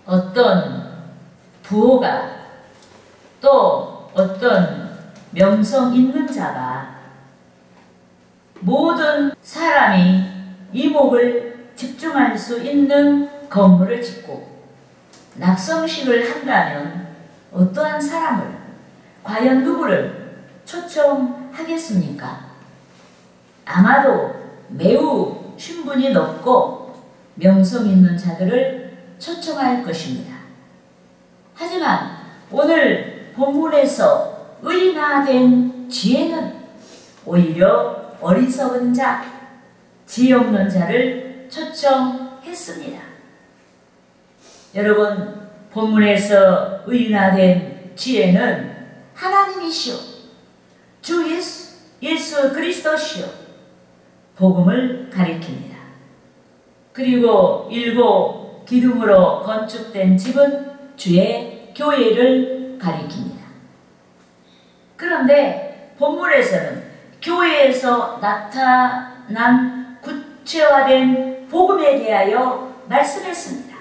어떤 부호가 또 어떤 명성 있는 자가 모든 사람이 이목을 집중할 수 있는 건물을 짓고 낙성식을 한다면 어떠한 사람을, 과연 누구를 초청하겠습니까? 아마도 매우 신분이 높고 명성 있는 자들을 초청할 것입니다. 하지만 오늘 본문에서 의인화된 지혜는 오히려 어리석은 자, 지혜 없는 자를 초청했습니다. 여러분, 본문에서 의인화된 지혜는 하나님이시오, 주 예수 그리스도시오, 복음을 가리킵니다. 그리고 7 기둥으로 건축된 집은 주의 교회를 가리킵니다. 그런데 본문에서는 교회에서 나타난 구체화된 복음에 대하여 말씀했습니다.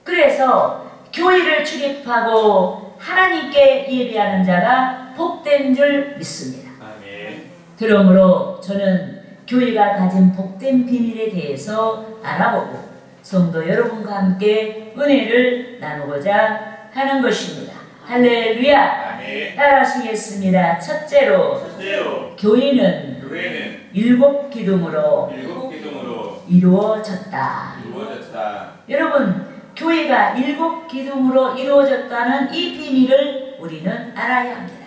그래서 교회를 출입하고 하나님께 예배하는 자가 복된 줄 믿습니다. 아멘. 그러므로 저는 교회가 가진 복된 비밀에 대해서 알아보고 성도 여러분과 함께 은혜를 나누고자 하는 것입니다. 할렐루야. 아멘. 따라하시겠습니다. 첫째로 교회는 7 기둥으로 이루어졌다. 여러분, 교회가 7 기둥으로 이루어졌다는 이 비밀을 우리는 알아야 합니다.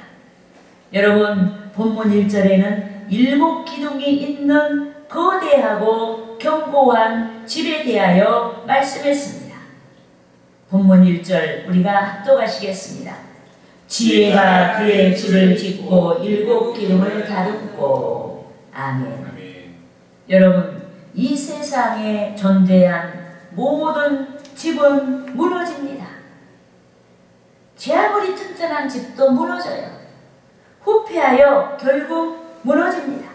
여러분, 본문 1절에는 7 기둥이 있는 거대하고 견고한 집에 대하여 말씀했습니다. 본문 1절 우리가 합독하시겠습니다. 지혜가 그의 집을 짓고 7 기둥을 다듬고. 아멘. 여러분, 이 세상에 존재한 모든 집은 무너집니다. 제 아무리 튼튼한 집도 무너져요. 후패하여 결국 무너집니다.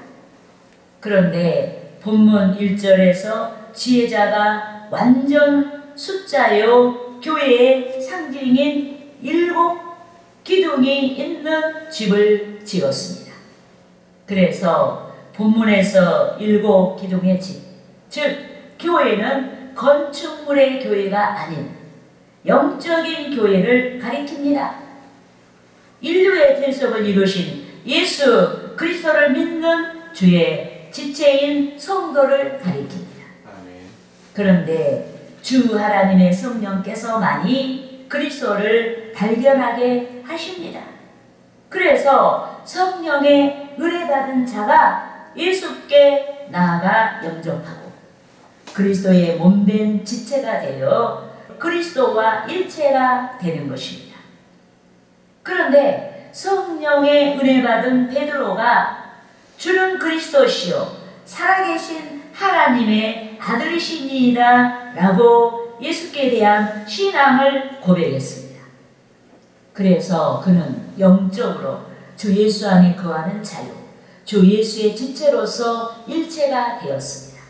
그런데 본문 1절에서 지혜자가 완전 숫자요 교회의 상징인 7 기둥이 있는 집을 지었습니다. 그래서 본문에서 7 기둥의 집, 즉 교회는 건축물의 교회가 아닌 영적인 교회를 가리킵니다. 인류의 대속을 이루신 예수 그리스도를 믿는 주의 지체인 성도를 가리킵니다. 그런데 주 하나님의 성령께서만이 그리스도를 발견하게 하십니다. 그래서 성령의 은혜 받은 자가 예수께 나아가 영접하고 그리스도의 몸된 지체가 되어 그리스도와 일체가 되는 것입니다. 그런데 성령의 은혜 받은 베드로가 주는 그리스도시요 살아계신 하나님의 아들이시니이다 라고 예수께 대한 신앙을 고백했습니다. 그래서 그는 영적으로 주 예수 안에 거하는 자유, 주 예수의 지체로서 일체가 되었습니다.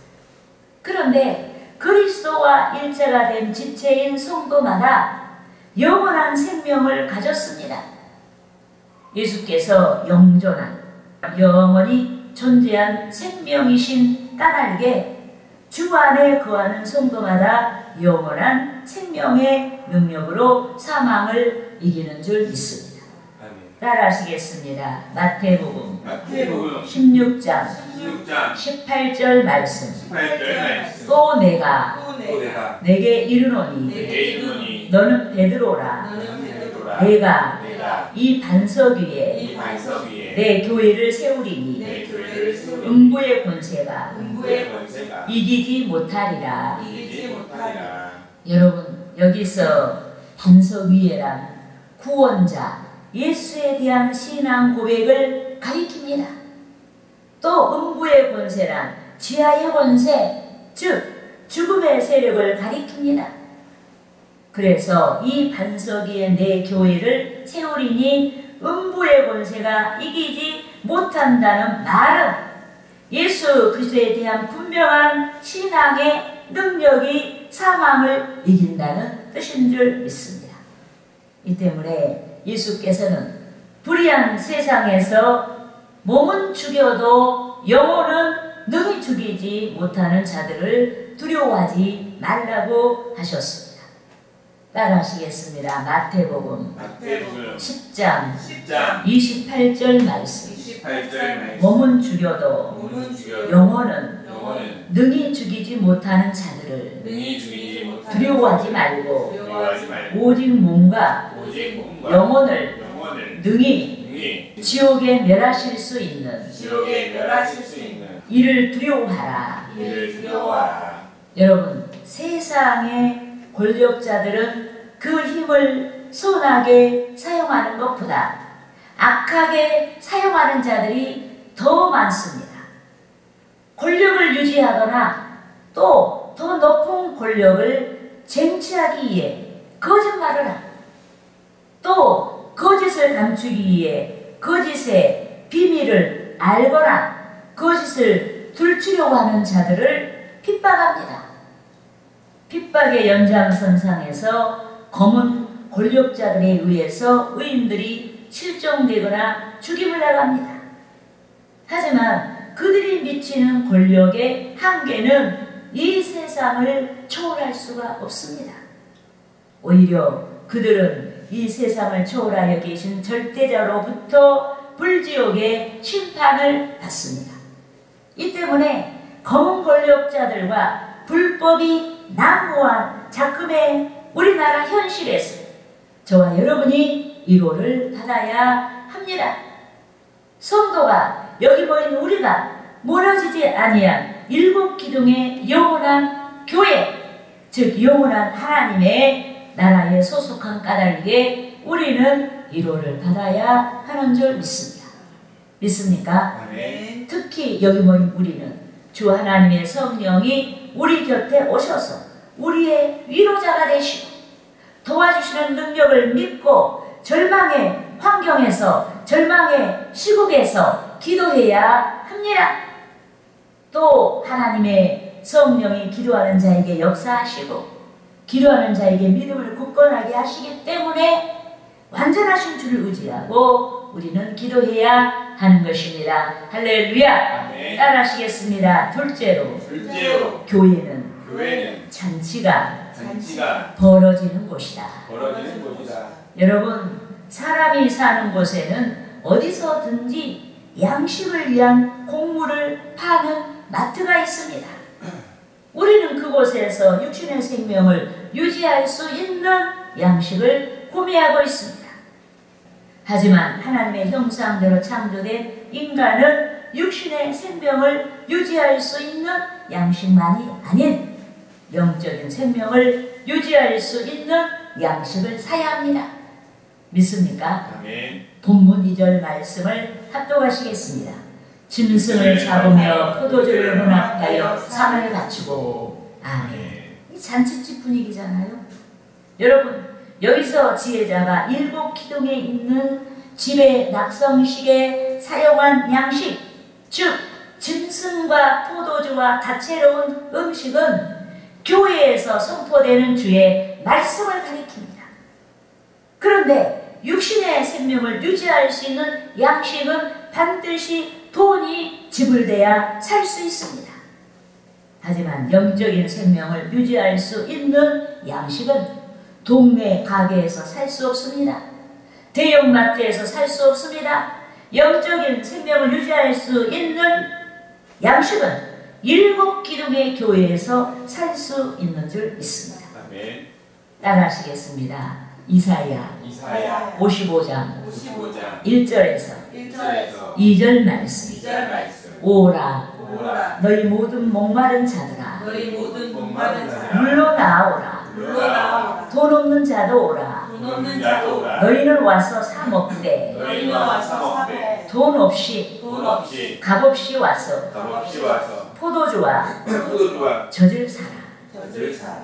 그런데 그리스도와 일체가 된 지체인 성도마다 영원한 생명을 가졌습니다. 예수께서 영존한 영원히 존재한 생명이신 까닭에 주 안에 거하는 성도마다 영원한 생명의 능력으로 사망을 이기는 줄 믿습니다. 따라하시겠습니다. 마태복음 16장 18절 말씀. 또 내가 내게 이르노니 너는 베드로라. 내가 이 반석 위에 내 교회를 세우리니 음부의 권세가 이기지 못하리라. 여러분, 여기서 반석 위에란 구원자 예수에 대한 신앙 고백을 가리킵니다. 또 음부의 권세란 지하의 권세, 즉 죽음의 세력을 가리킵니다. 그래서 이 반석 위에 내 교회를 세우리니 음부의 권세가 이기지 못한다는 말은 예수 그리스도에 대한 분명한 신앙의 능력이 사망을 이긴다는 뜻인 줄 믿습니다. 이 때문에 예수께서는 불의한 세상에서 몸은 죽여도 영혼은 능히 죽이지 못하는 자들을 두려워하지 말라고 하셨습니다. 따라하시겠습니다. 마태복음 10장 28절 말씀. 몸은 죽여도 영혼은 능히 죽이지 못하는 자들을 두려워하지 말고 오직 몸과 영혼을 능히 지옥에 멸하실 수 있는 이를 두려워하라. 여러분, 세상의 권력자들은 그 힘을 선하게 사용하는 것보다 악하게 사용하는 자들이 더 많습니다. 권력을 유지하거나 또 더 높은 권력을 쟁취하기 위해 거짓말을 하고 또 거짓을 감추기 위해 거짓의 비밀을 알거나 거짓을 들추려고 하는 자들을 핍박합니다. 핍박의 연장선상에서 검은 권력자들에 의해서 의인들이 실종되거나 죽임을 당합니다. 하지만 그들이 미치는 권력의 한계는 이 세상을 초월할 수가 없습니다. 오히려 그들은 이 세상을 초월하여 계신 절대자로부터 불지옥의 심판을 받습니다. 이 때문에 검은 권력자들과 불법이 난무한 작금의 우리나라 현실에서 저와 여러분이 위로를 받아야 합니다. 성도가 여기 모인 우리가 무너지지 아니한 일곱 기둥의 영원한 교회, 즉 영원한 하나님의 나라에 소속한 까닭에 우리는 위로를 받아야 하는 줄 믿습니다. 믿습니까? 아멘. 특히 여기 모인 우리는 주 하나님의 성령이 우리 곁에 오셔서 우리의 위로자가 되시고 도와주시는 능력을 믿고 절망의 환경에서 절망의 시국에서 기도해야 합니다. 또 하나님의 성령이 기도하는 자에게 역사하시고 기도하는 자에게 믿음을 굳건하게 하시기 때문에 완전하신 주를 의지하고 우리는 기도해야 하는 것입니다. 할렐루야. 아멘. 따라하시겠습니다. 둘째로 교회는 잔치가 벌어지는 곳이다. 여러분, 사람이 사는 곳에는 어디서든지 양식을 위한 곡물을 파는 마트가 있습니다. 우리는 그곳에서 육신의 생명을 유지할 수 있는 양식을 구매하고 있습니다. 하지만 하나님의 형상대로 창조된 인간은 육신의 생명을 유지할 수 있는 양식만이 아닌 영적인 생명을 유지할 수 있는 양식을 사야 합니다. 믿습니까? 아멘. 본문 2절 말씀을 합독하시겠습니다. 짐승을 잡으며 포도주를 혼합하여 상을 갖추고. 아멘. 이 잔치집 분위기잖아요. 여러분, 여기서 지혜자가 일곱 기둥에 있는 집의 낙성식에 사용한 양식, 즉 짐승과 포도주와 다채로운 음식은 교회에서 선포되는 주의 말씀을 가리킵니다. 그런데 육신의 생명을 유지할 수 있는 양식은 반드시 돈이 지불돼야 살 수 있습니다. 하지만 영적인 생명을 유지할 수 있는 양식은 동네 가게에서 살 수 없습니다. 대형마트에서 살 수 없습니다. 영적인 생명을 유지할 수 있는 양식은 일곱 기둥의 교회에서 살 수 있는 줄 믿습니다. 아멘. 따라하시겠습니다. 이사야 55장 1절에서 2절 말씀. 오라 너희 모든 목마른 자들아 물로 나오라. 돈 없는 자도 오라. 너희는 와서 사 먹되 돈 없이 값없이 와서 포도주와 젖을 사라.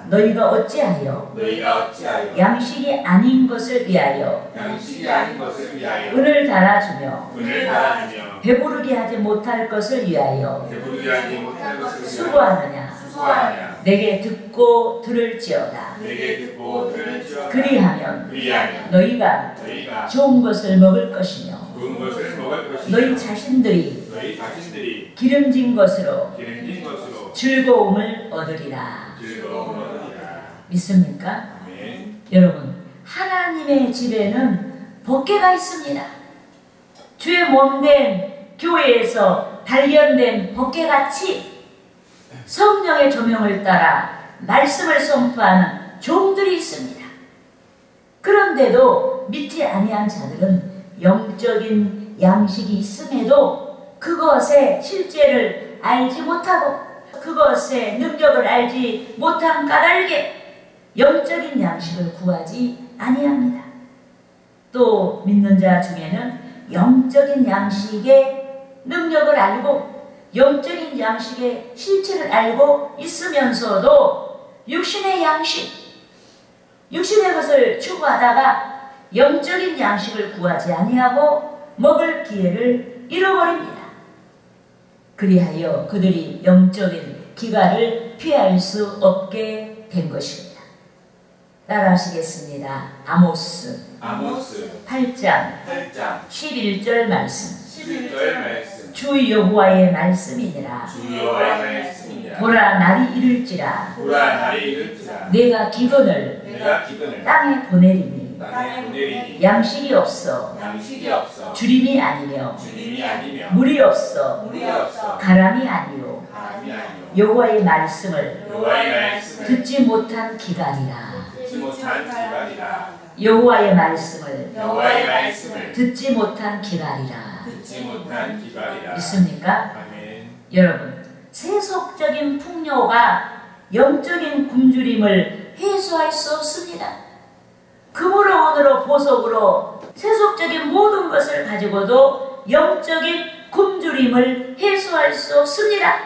너희가 어찌하여 양식이 아닌 것을 위하여 은을 달아주며 배부르게 하지 못할 것을 위하여 수고하느냐. 내게 듣고 들을지어다. 그리하면 너희가 좋은 것을 먹을 것이며 너희 자신들이 기름진 것으로 즐거움을 얻으리라. 믿습니까? 여러분, 하나님의 집에는 법궤가 있습니다. 주의 몸된 교회에서 발견된 법궤같이 성령의 조명을 따라 말씀을 선포하는 종들이 있습니다. 그런데도 믿지 아니한 자들은 영적인 양식이 있음에도 그것의 실제를 알지 못하고 그것의 능력을 알지 못한 까닭에 영적인 양식을 구하지 아니합니다. 또 믿는 자 중에는 영적인 양식의 능력을 알고 영적인 양식의 실체를 알고 있으면서도 육신의 양식, 육신의 것을 추구하다가 영적인 양식을 구하지 아니하고 먹을 기회를 잃어버립니다. 그리하여 그들이 영적인 기갈을 피할 수 없게 된 것입니다. 따라하시겠습니다. 아모스 8장 11절 말씀. 주 여호와의 말씀이니라. 보라, 날이 이를지라. 내가 기근을 땅에 보내리니 양식이 없어 주림이 아니며 물이 없어 가람이 아니요 여호와의 말씀을 듣지 못한 기간이라. 여호와의 말씀을 듣지 못한 기간이라. 믿습니까? 여러분, 세속적인 풍요가 영적인 굶주림을 해소할 수 없습니다. 금으로 은으로 보석으로 세속적인 모든 것을 가지고도 영적인 굶주림을 해소할 수 없습니다.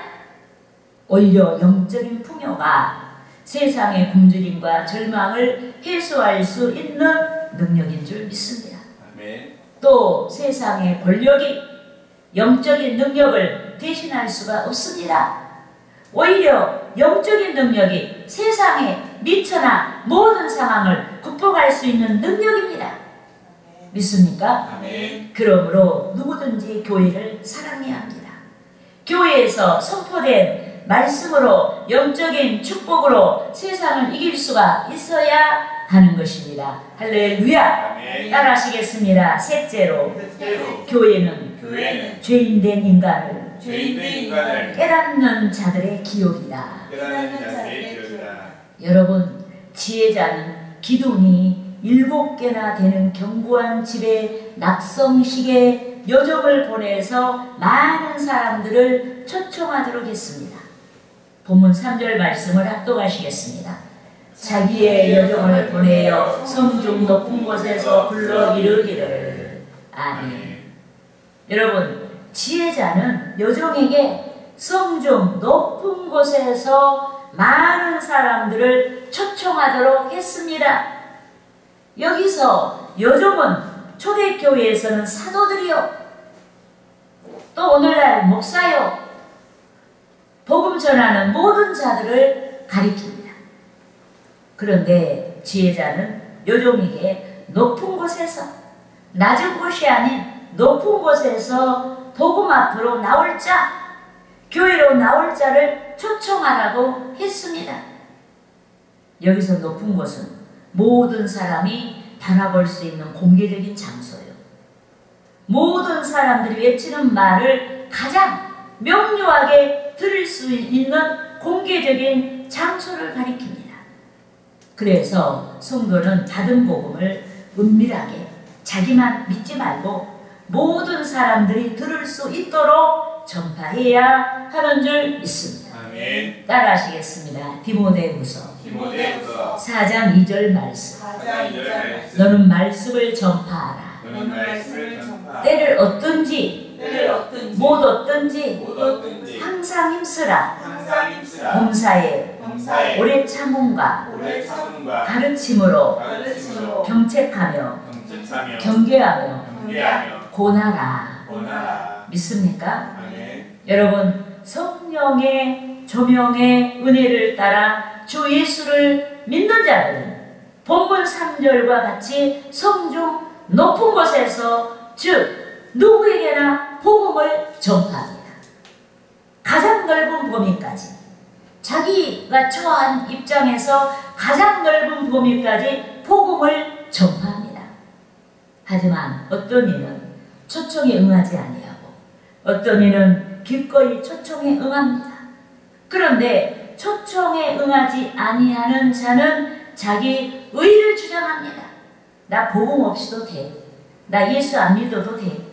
오히려 영적인 풍요가 세상의 굶주림과 절망을 해소할 수 있는 능력인 줄 믿습니다. 또 세상의 권력이 영적인 능력을 대신할 수가 없습니다. 오히려 영적인 능력이 세상에 미쳐나 모든 상황을 극복할 수 있는 능력입니다. 믿습니까? 그러므로 누구든지 교회를 사랑해야 합니다. 교회에서 선포된 말씀으로 영적인 축복으로 세상을 이길 수가 있어야 하는 것입니다. 할렐루야. 따라하시겠습니다. 셋째로 교회는 죄인된 인간을 깨닫는 자들의 기업이다. 여러분, 지혜자는 기둥이 7개나 되는 견고한 집에 낙성식에 여정을 보내서 많은 사람들을 초청하도록 했습니다. 본문 3절 말씀을 합독하시겠습니다. 자기의 여정을 보내어 성중 높은 곳에서 불러 이르기를. 아멘. 여러분, 지혜자는 여종에게 성중 높은 곳에서 많은 사람들을 초청하도록 했습니다. 여기서 여종은 초대교회에서는 사도들이요, 또 오늘날 목사요, 복음 전하는 모든 자들을 가리킵니다. 그런데 지혜자는 여종에게 높은 곳에서, 낮은 곳이 아닌 높은 곳에서 복음 앞으로 나올 자, 교회로 나올 자를 초청하라고 했습니다. 여기서 높은 곳은 모든 사람이 바라볼 수 있는 공개적인 장소예요. 모든 사람들이 외치는 말을 가장 명료하게 들을 수 있는 공개적인 장소를 가리킵니다. 그래서 성도는 받은 복음을 은밀하게 자기만 믿지 말고 모든 사람들이 들을 수 있도록 전파해야 하는 줄 믿습니다. 아멘. 따라하시겠습니다. 디모데후서 4장 2절 말씀. 너는 말씀을 전파하라. 때를 얻든지 때를 얻든지 못 얻든지 항상 힘쓰라. 범사에 오래 참음과 가르침으로 경책하며 경계하며 고나라. 믿습니까? 여러분, 성령의 조명의 은혜를 따라 주 예수를 믿는 자들은 본문 3절과 같이 성중 높은 곳에서 즉 누구에게나 복음을 전파합니다. 가장 넓은 범위까지, 자기가 처한 입장에서 가장 넓은 범위까지 복음을 전파합니다. 하지만 어떤 이는 초청에 응하지 아니하고 어떤 이는 기꺼이 초청에 응합니다. 그런데 초청에 응하지 아니하는 자는 자기 의를 주장합니다. 나 복음 없이도 돼. 나 예수 안 믿어도 돼.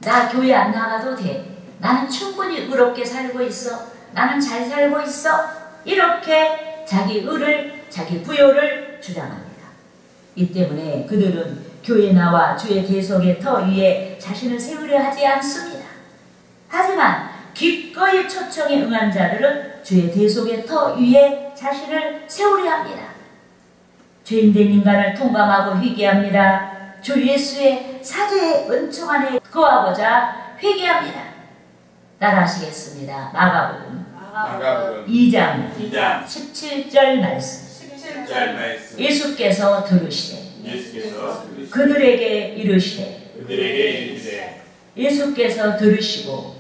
나 교회 안 나가도 돼. 나는 충분히 의롭게 살고 있어. 나는 잘 살고 있어. 이렇게 자기 의를, 자기 부요를 주장합니다. 이 때문에 그들은 교회 나와 주의 대속의 터 위에 자신을 세우려 하지 않습니다. 하지만 기꺼이 초청에 응한 자들은 주의 대속의 터 위에 자신을 세우려 합니다. 죄인된 인간을 통감하고 회개합니다. 주 예수의 사죄의 은총 안에 거하고자 회개합니다. 따라하시겠습니다. 마가복음 2장 17절 말씀. 예수께서 들으시되 그들에게 이르시되 예수께서 들으시고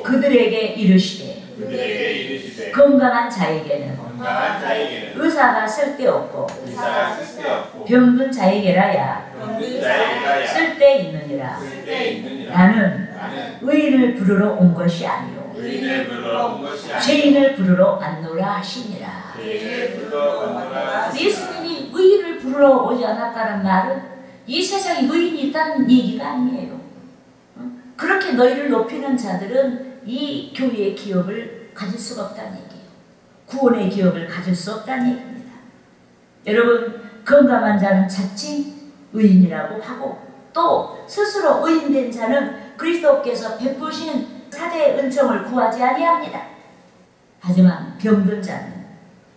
그들에게 이르시되 건강한 자에게는 의사가 쓸데없고 병든 자에게라야 쓸데있느니라. 나는 의인을 부르러 온 것이 아니요 죄인을 부르러 왔노라 하시니라. 예수님이 의인을 부르러 오지 않았다는 말은 이 세상에 의인이 있다는 얘기가 아니에요. 그렇게 너희를 높이는 자들은 이 교회의 기업을 가질 수가 없다는 얘기예요. 구원의 기업을 가질 수 없다는 얘기입니다. 여러분, 건강한 자는 자칭 의인이라고 하고 또 스스로 의인된 자는 그리스도께서 베푸신 사죄의 은총을 구하지 아니합니다. 하지만 병든 자는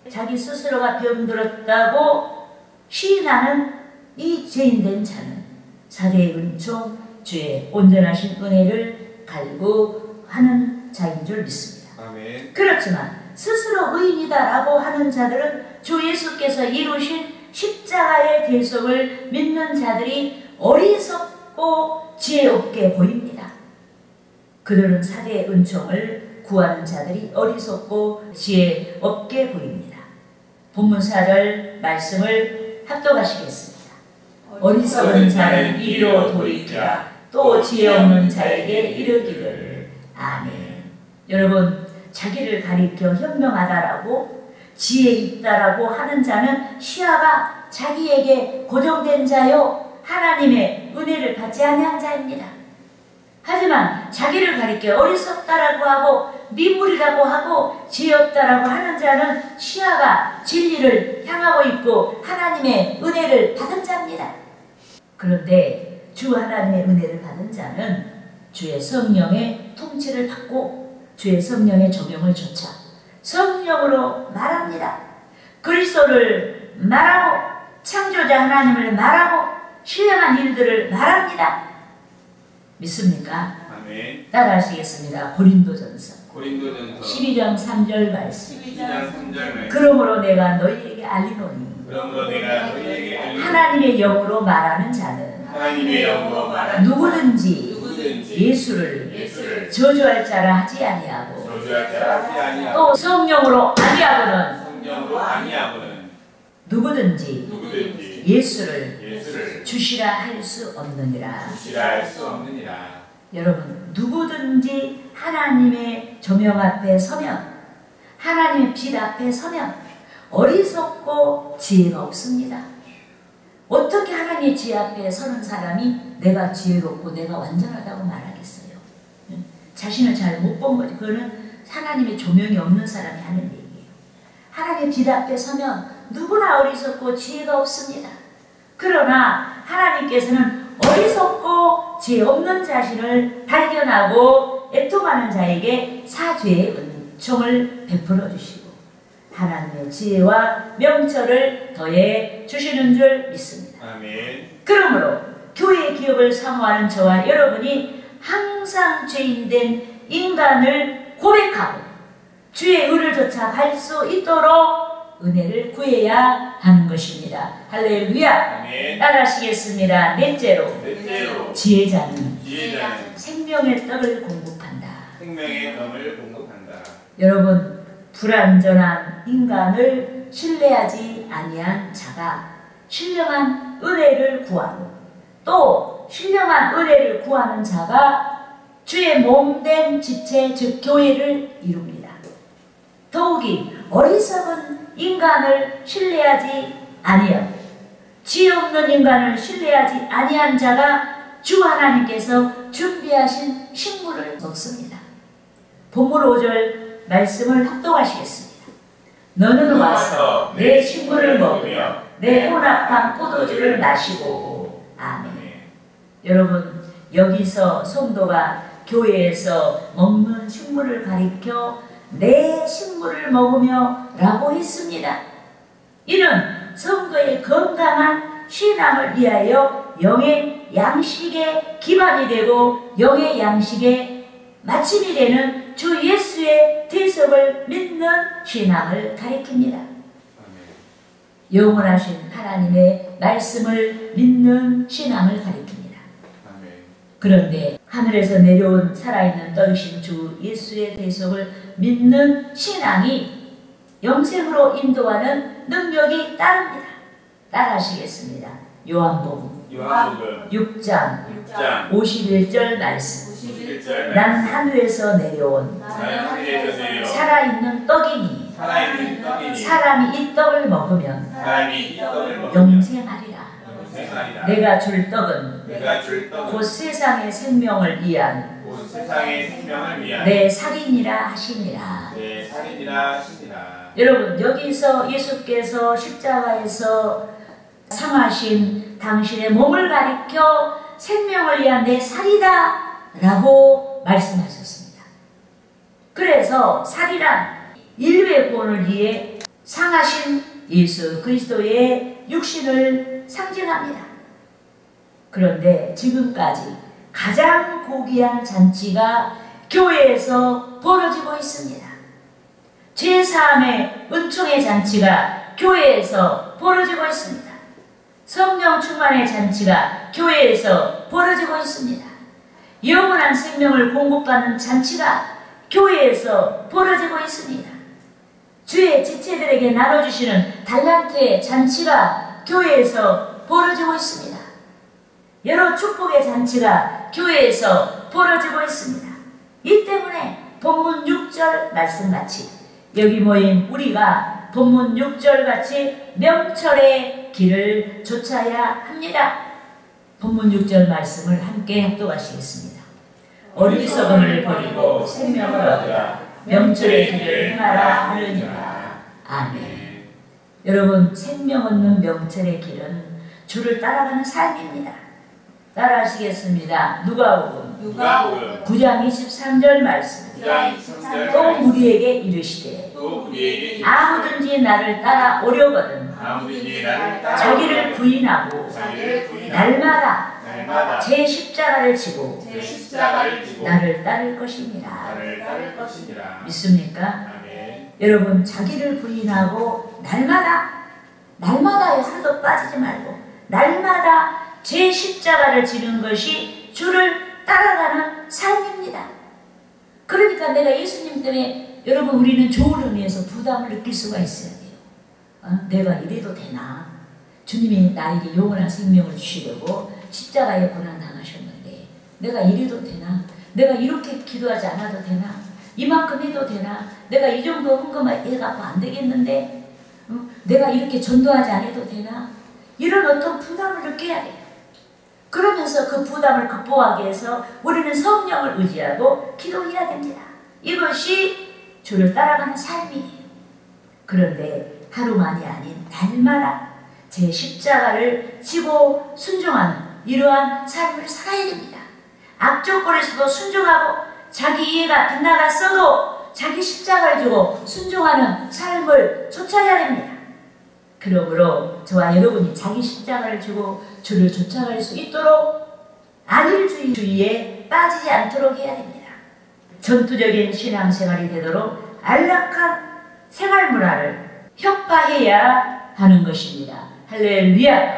자기 스스로가 병들었다고 시인하는 이 죄인된 자는 사죄의 은총, 주의 온전하신 은혜를 갈구하는 자인 줄 믿습니다. 아멘. 그렇지만 스스로 의인이다라고 하는 자들은 주 예수께서 이루신 십자가의 대속을 믿는 자들이 어리석고 지혜롭게 보입니다. 그들은 사죄의 은총을 구하는 자들이 어리석고 지혜롭게 보입니다. 본문 4절 말씀을 합독하시겠습니다. 어리석은 자는 이리로 돌이키라. 또 지혜없는 자에게 이르기를. 아멘. 여러분, 자기를 가리켜 현명하다라고 지혜 있다라고 하는 자는 시야가 자기에게 고정된 자요 하나님의 은혜를 받지 아니한 자입니다. 하지만 자기를 가리켜 어리석다라고 하고 미물이라고 하고 지혜 없다라고 하는 자는 시야가 진리를 향하고 있고 하나님의 은혜를 받은 자입니다. 그런데 주 하나님의 은혜를 받은 자는 주의 성령의 통치를 받고 주의 성령의 조명을 좇아 성령으로 말합니다. 그리스도를 말하고 창조자 하나님을 말하고 신령한 일들을 말합니다. 믿습니까? 아멘. 따라하시겠습니다. 고린도전서 12장 3절 말씀. 그러므로 내가 너희에게 알리노니 하나님의 영으로 말하는 자는 누구든지 예수를 저주할 자라 하지 아니하고 또 성령으로 아니하고는 누구든지 예수를 주시라 할 수 없느니라. 여러분, 누구든지 하나님의 조명 앞에 서면, 하나님의 빛 앞에 서면 어리석고 지혜가 없습니다. 어떻게 하나님의 지혜 앞에 서는 사람이 내가 지혜롭고 내가 완전하다고 말하겠어요? 자신을 잘 못 본 거죠. 그거는 하나님의 조명이 없는 사람이 하는 얘기예요. 하나님의 빛 앞에 서면 누구나 어리석고 지혜가 없습니다. 그러나 하나님께서는 어리석고 죄 없는 자신을 발견하고 애통하는 자에게 사죄의 은총을 베풀어 주시고 하나님의 지혜와 명철을 더해 주시는 줄 믿습니다. 아멘. 그러므로 교회의 기업을 사모하는 저와 여러분이 항상 죄인된 인간을 고백하고 주의 의를 좇아 갈 수 있도록 은혜를 구해야 하는 것입니다. 할렐루야. 아멘. 따라하시겠습니다. 넷째로 넷째로 지혜자는 지혜자는 생명의 떡을 공급한다. 생명의 떡을 공급한다. 여러분, 불완전한 인간을 신뢰하지 아니한 자가 신령한 은혜를 구하고 또 신령한 은혜를 구하는 자가 주의 몸된 지체 즉 교회를 이룹니다. 더욱이 어리석은 인간을 신뢰하지 아니하고 지혜 없는 인간을 신뢰하지 아니한 자가 주 하나님께서 준비하신 식물을 먹습니다. 본문 5절 말씀을 합독하시겠습니다. 너는 와서 내 식물을 먹으며 내 혼합한 포도주를 마시고. 아멘. 여러분, 여기서 성도가 교회에서 먹는 식물을 가리켜 내 식물을 먹으며 라고 했습니다. 이는 성도의 건강한 신앙을 위하여 영의 양식의 기반이 되고 영의 양식의 마침이 되는 주 예수의 대속을 믿는 신앙을 가리킵니다. 영원하신 하나님의 말씀을 믿는 신앙을 가리킵니다. 그런데 하늘에서 내려온 살아있는 떡이신 주 예수의 대속을 믿는 신앙이 영생으로 인도하는 능력이 따릅니다. 따라하시겠습니다. 요한복음 6장 51절 말씀. 난 하늘에서 내려온 살아있는 떡이니 사람이 이 떡을 먹으면 영생하리라. 내가 줄 떡은 곧 세상의 생명을 위한 내 살인이라 하시니라. 여러분, 여기서 예수께서 십자가에서 상하신 당신의 몸을 가리켜 생명을 위한 내 살이다 라고 말씀하셨습니다. 그래서 살이란 인류의 구원을 위해 상하신 예수 그리스도의 육신을 상징합니다. 그런데 지금까지 가장 고귀한 잔치가 교회에서 벌어지고 있습니다. 죄사함의 은총의 잔치가 교회에서 벌어지고 있습니다. 성령 충만의 잔치가 교회에서 벌어지고 있습니다. 영원한 생명을 공급받는 잔치가 교회에서 벌어지고 있습니다. 주의 지체들에게 나눠주시는 달란트의 잔치가 교회에서 벌어지고 있습니다. 여러 축복의 잔치가 교회에서 벌어지고 있습니다. 이 때문에 본문 6절 말씀같이 여기 모인 우리가 본문 6절같이 명철의 길을 좇아야 합니다. 본문 6절 말씀을 함께 합독하시겠습니다. 어리석음을 버리고 생명을 얻으라. 명철의 길을 행하라 하느니라. 아멘. 여러분, 생명 얻는 명철의 길은 주를 따라가는 삶입니다. 따라하시겠습니다. 누가복음 9장 23절 말씀. 또 우리에게 이르시되 아무든지 나를 따라오려거든 자기를 부인하고 날마다 제 십자가를 지고 나를 따를 것이니라. 믿습니까? 여러분, 자기를 부인하고 날마다에 하루도 빠지지 말고 날마다 제 십자가를 지는 것이 주를 따라가는 삶입니다. 그러니까 내가 예수님 때문에 여러분, 우리는 좋은 의미에서 부담을 느낄 수가 있어야 돼요. 내가 이래도 되나? 주님이 나에게 영원한 생명을 주시려고 십자가에 고난당하셨는데 내가 이래도 되나? 내가 이렇게 기도하지 않아도 되나? 이만큼 해도 되나? 내가 이 정도 헌금을 해갖고 안 되겠는데? 내가 이렇게 전도하지 않아도 되나? 이런 어떤 부담을 느껴야 돼요. 그러면서 그 부담을 극복하기 위해서 우리는 성령을 의지하고 기도해야 됩니다. 이것이 주를 따라가는 삶이에요. 그런데 하루만이 아닌 날마다 제 십자가를 지고 순종하는 이러한 삶을 살아야 됩니다. 악조건에서도 순종하고 자기 이해가 빗나갔어도 자기 십자가를 지고 순종하는 삶을 쫓아야 됩니다. 그러므로 저와 여러분이 자기 십자가를 지고 주를 쫓아갈 수 있도록 안일주의에 빠지지 않도록 해야 됩니다. 전투적인 신앙생활이 되도록 안락한 생활 문화를 혁파해야 하는 것입니다. 할렐루야!